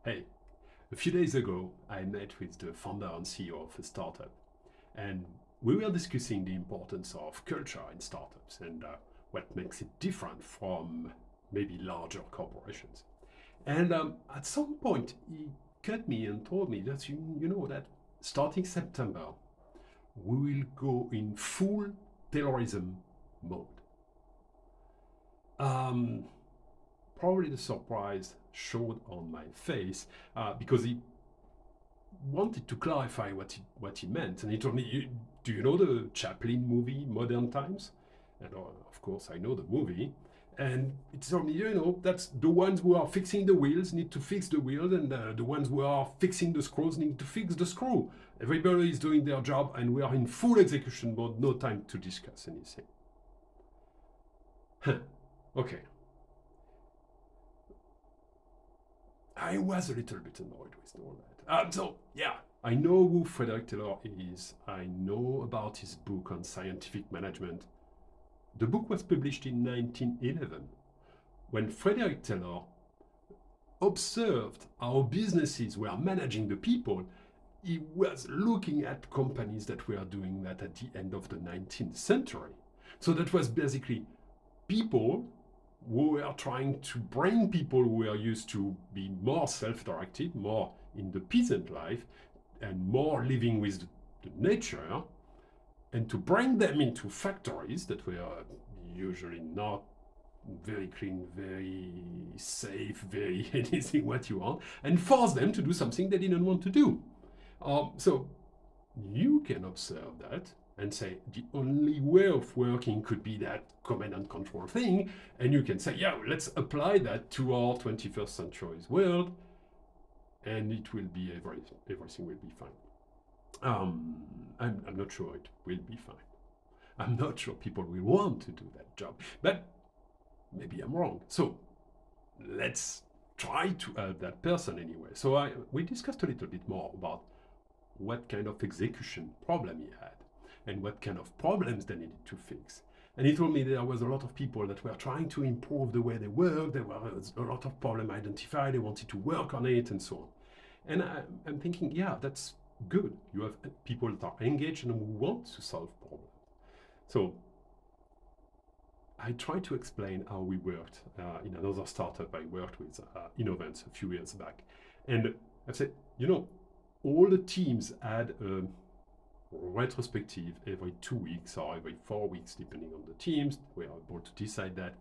Hey, a few days ago, I met with the founder and CEO of a startup, and we were discussing the importance of culture in startups and what makes it different from maybe larger corporations. And at some point, he cut me and told me that you know that starting September, we will go in full Taylorism mode. Um, Probably the surprise showed on my face because he wanted to clarify what he meant. And he told me, do you know the Chaplin movie, Modern Times? And of course, I know the movie. And it told me, that's the ones who are fixing the wheels need to fix the wheels, and the ones who are fixing the screws need to fix the screw. Everybody is doing their job, and we are in full execution mode, no time to discuss anything. Okay. I was a little bit annoyed with all that. Yeah, I know who Frederick Taylor is. I know about his book on scientific management. The book was published in 1911. When Frederick Taylor observed how businesses were managing the people, he was looking at companies that were doing that at the end of the 19th century. So that was basically people who were trying to bring people who were used to be more self-directed, more in the peasant life, and more living with the nature, and to bring them into factories that were usually not very clean, very safe, very anything what you want, and force them to do something they didn't want to do. So you can observe that and say the only way of working could be that command and control thing, and you can say, yeah, let's apply that to our 21st century's world, and it will be everything will be fine. I'm not sure it will be fine. I'm not sure people will want to do that job, but maybe I'm wrong. So let's try to help that person anyway. So we discussed a little bit more about what kind of execution problem he had and what kind of problems they needed to fix. And he told me there was a lot of people that were trying to improve the way they work. There were a lot of problems identified. They wanted to work on it and so on. And I'm thinking, yeah, that's good. You have people that are engaged and who want to solve problems. So I tried to explain how we worked in another startup I worked with, Innovance, a few years back. And I said, all the teams had a retrospective every 2 weeks or every 4 weeks, depending on the teams. We are able to decide that.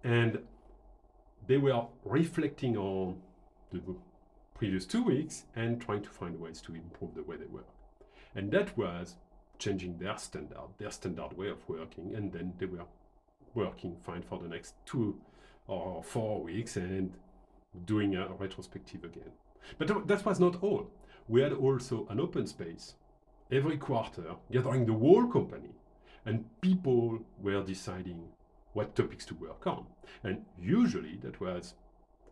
And they were reflecting on the previous 2 weeks and trying to find ways to improve the way they work. And that was changing their standard way of working. And then they were working fine for the next 2 or 4 weeks and doing a retrospective again. But that was not all. We had also an open space every quarter, gathering the whole company, and people were deciding what topics to work on. And usually that was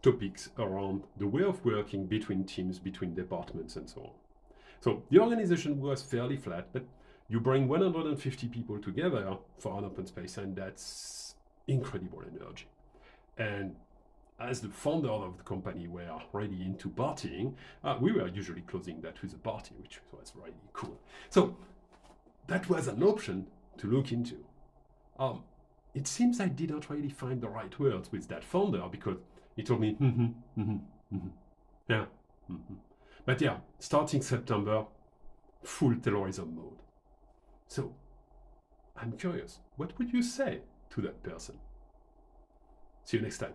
topics around the way of working between teams, between departments, and so on. So the organization was fairly flat, but you bring 150 people together for an open space, and that's incredible energy. And as the founder of the company were already into partying, we were usually closing that with a party, which was really cool. So that was an option to look into. It seems I didn't really find the right words with that founder because he told me, yeah. But yeah, starting September, full Taylorism mode. So I'm curious, what would you say to that person? See you next time.